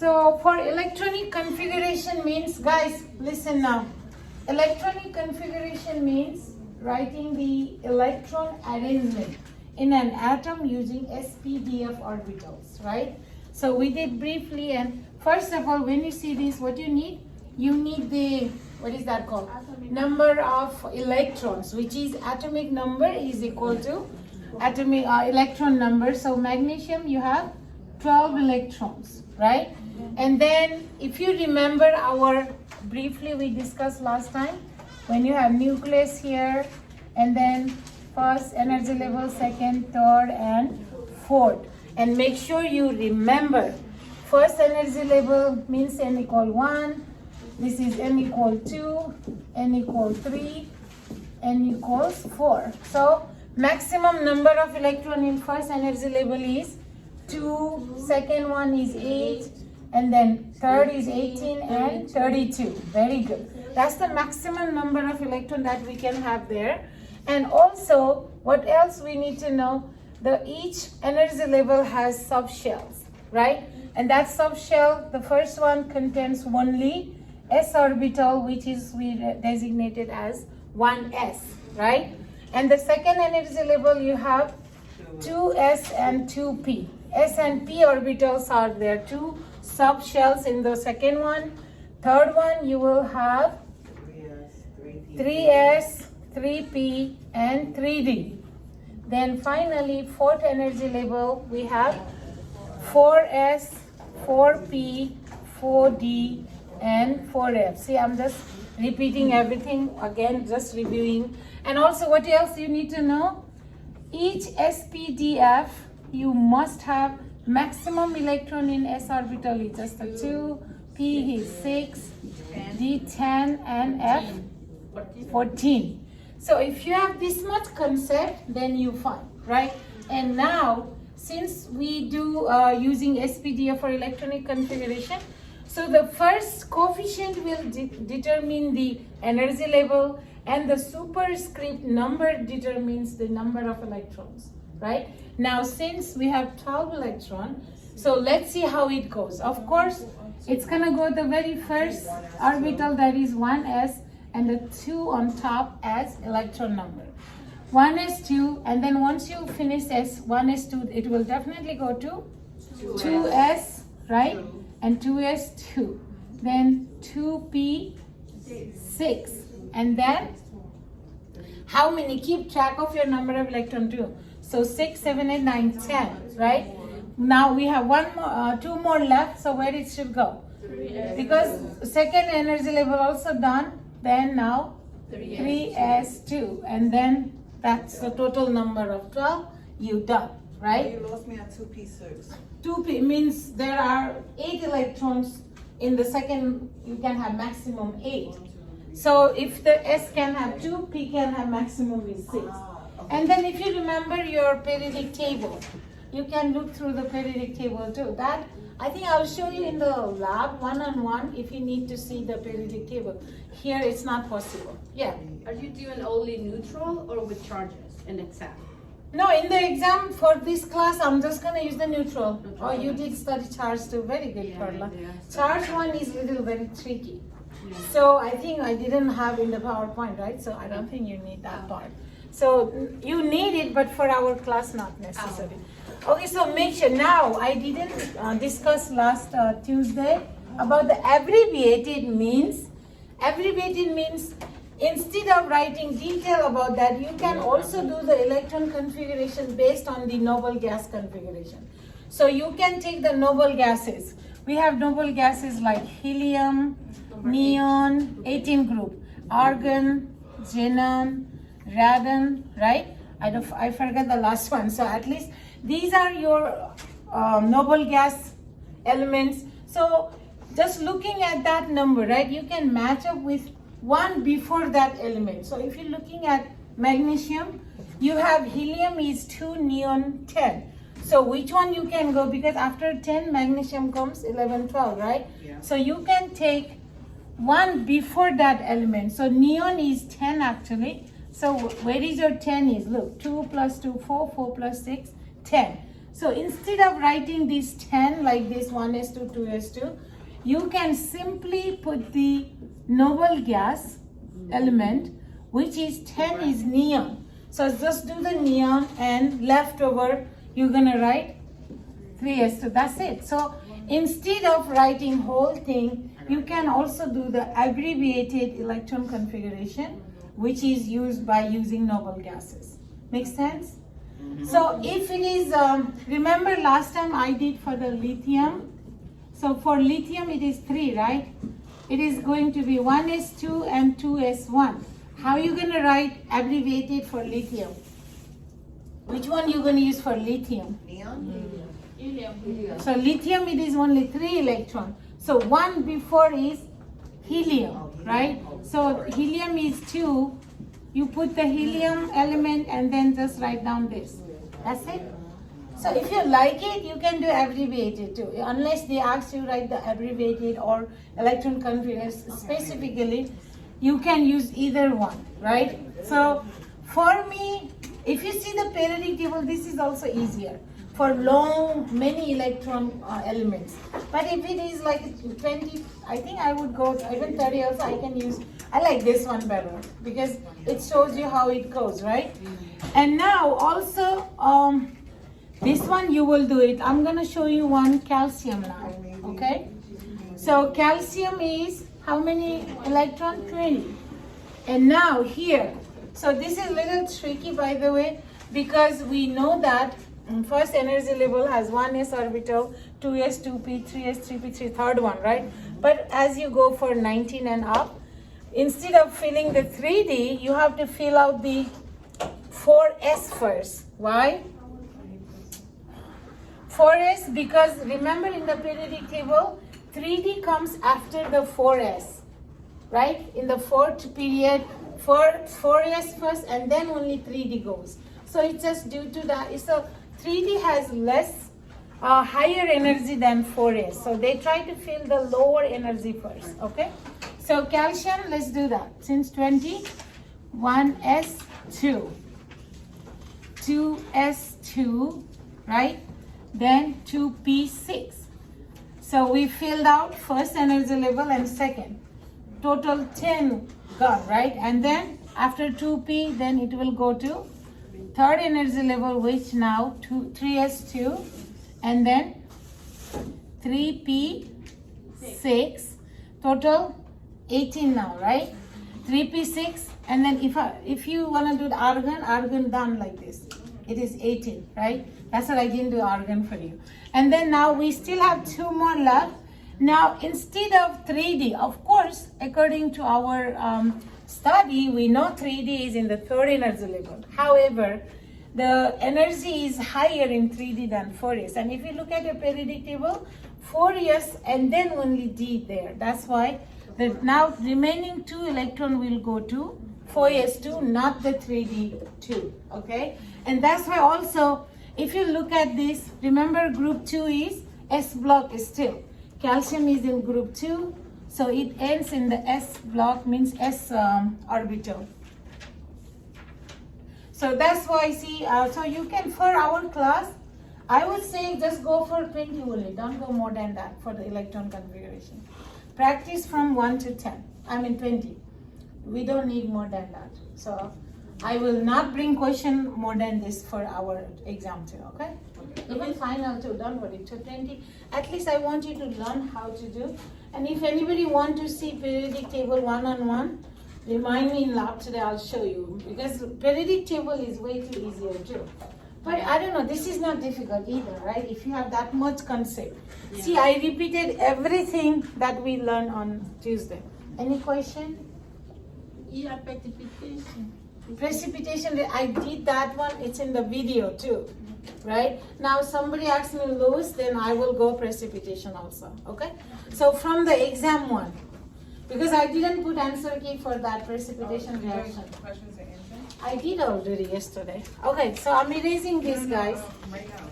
So for electronic configuration means, guys, listen now. Electronic configuration means writing the electron arrangement in an atom using SPDF orbitals, right? So we did briefly, and first of all, when you see this, what you need? You need the, what is that called? Number of electrons, which is atomic number is equal to atomic electron number. So magnesium, you have 12 electrons, right? And then if you remember our, briefly we discussed last time, when you have nucleus here, and then first energy level, second, third, and fourth. And make sure you remember, first energy level means n equal 1, this is n equal 2, n equal 3, n equals 4. So maximum number of electron in first energy level is 2, second one is 8, and then third is 18 and 32. Very good. That's the maximum number of electron that we can have there. And also, what else we need to know? Each energy level has subshells, right? And that subshell, the first one contains only s orbital, which is we designated as 1s, right? And the second energy level, you have 2s and 2p. S and p orbitals are there, two subshells in the second one. Third one, you will have 3s, 3p, and 3d. Then finally, fourth energy level, we have 4s, 4p, 4d, and 4f. See, I'm just repeating everything again, just reviewing. And also, what else you need to know? Each SPDF, you must have maximum electron in s orbital is just a 2, p is 6, d 10, and f 14. So if you have this much concept, then you find, right? And now, since we do using SPDF for electronic configuration, so the first coefficient will determine the energy level, and the superscript number determines the number of electrons, right? Now, since we have 12 electrons, so let's see how it goes. Of course, it's gonna go the very first orbital, that is 1s, and the 2 on top as electron number. 1s2, and then once you finish s1s2, it will definitely go to 2s, right? And 2s2, then 2p6, and then how many? Keep track of your number of electron too. So 6, 7, 8, 9, 10, right? Now we have two more left, so where it should go? Because second energy level also done, then now 3s2, and then that's the total number of 12 you done, right? You lost me at 2p6. 2p means there are 8 electrons in the second, you can have maximum 8. So if the s can have 2, p can have maximum is 6. And then if you remember your periodic table, you can look through the periodic table too. That I think I'll show you in the lab one-on-one if you need to see the periodic table. Here it's not possible. Yeah. Are you doing only neutral or with charges in exam? No, in the exam for this class, I'm just going to use the neutral. Oh, you did study charge too. Very good, Carla. Charge one is very tricky. Yeah. So I think I didn't have in the PowerPoint, right? So I don't think you need that part. So you need it, but for our class, not necessary. Okay, so make sure. Now, I didn't discuss last Tuesday about the abbreviated means. Abbreviated means instead of writing detail about that, you can also do the electron configuration based on the noble gas configuration. So you can take the noble gases. We have noble gases like helium, neon, 18 group, argon, xenon, radon, right? I forgot the last one. So at least these are your noble gas elements. So just looking at that number, right, you can match up with one before that element. So if you're looking at magnesium, you have helium is 2, neon 10. So which one you can go? Because after 10, magnesium comes 11, 12, right? Yeah. So you can take one before that element. So neon is 10 actually. So where is your 10 is? Look, 2 plus 2, 4, 4 plus 6, 10. So instead of writing these 10 like this 1s2, 2s2, you can simply put the noble gas element, which is 10 is neon. So just do the neon and leftover you're gonna write 3s2. That's it. So instead of writing whole thing, you can also do the abbreviated electron configuration, which is used by using noble gases. Make sense? So if it is, remember last time I did for the lithium. So for lithium it is 3, right? It is going to be 1s2 and 2s1. How are you going to write abbreviated for lithium? Which one you going to use for lithium? Neon? So lithium it is only 3 electron. So 1 before is helium, right? So helium is 2. You put the helium element and then just write down this. That's it. So if you like it, you can do abbreviated too. Unless they ask you write the abbreviated or electron configuration specifically, you can use either one, right? So for me, if you see the periodic table, this is also easier for long, many electron elements. But if it is like 20, I think I would go even 30 also. I like this one better because it shows you how it goes, right? And now also, this one you will do it. I'm gonna show you one calcium now, okay? So calcium is how many electron? 20. And now here, so this is a little tricky by the way, because we know that first energy level has 1s orbital, 2s, 2p, 3s, 3p3, third one, right? But as you go for 19 and up, instead of filling the 3D, you have to fill out the 4s first. Why? 4s because remember in the periodic table, 3D comes after the 4s, right? In the fourth period, 4s first and then only 3D goes. So it's just due to that. So 3D has less, higher energy than 4s. So they try to fill the lower energy first, okay? So calcium, let's do that. Since 20, 1s2, 2s2, right? Then 2p6. So we filled out first energy level and second. Total 10 gone, right? And then after 2p, then it will go to third energy level, which now 3s2, and then 3p6. Total 18 now, right? 3p6, and then if you want to do the argon done like this. It is 18, right? That's what I didn't do argon for you. And then now we still have 2 more left. Now instead of 3D, of course, according to our study, we know 3D is in the third energy level. However, the energy is higher in 3D than 4s. And if you look at the periodic table, 4s and then only D there. That's why the now remaining 2 electron will go to 4s2, not the 3d2, okay? And that's why also, if you look at this, remember group 2 is S block still. Calcium is in group 2, so it ends in the S block, means S orbital. So that's why, see, so you can, for our class, I would say just go for 20 only, don't go more than that for the electron configuration. Practice from 1 to 10, 20. We don't need more than that. So I will not bring question more than this for our exam too, okay? Even final too, don't worry, to 20. At least I want you to learn how to do. And if anybody want to see periodic table one-on-one, remind me in lab today, I'll show you. Because periodic table is way too easier too. But I don't know, this is not difficult either, right? If you have that much concept. Yeah. See, I repeated everything that we learned on Tuesday. Any question? Yeah, precipitation. Precipitation, I did that one, it's in the video too, right? Now somebody asks me Lewis, then I will go precipitation also, okay? So from the exam one, because I didn't put answer key for that precipitation reaction. Questions and answers? I did already yesterday. Okay, so I'm erasing this, guys. Right now.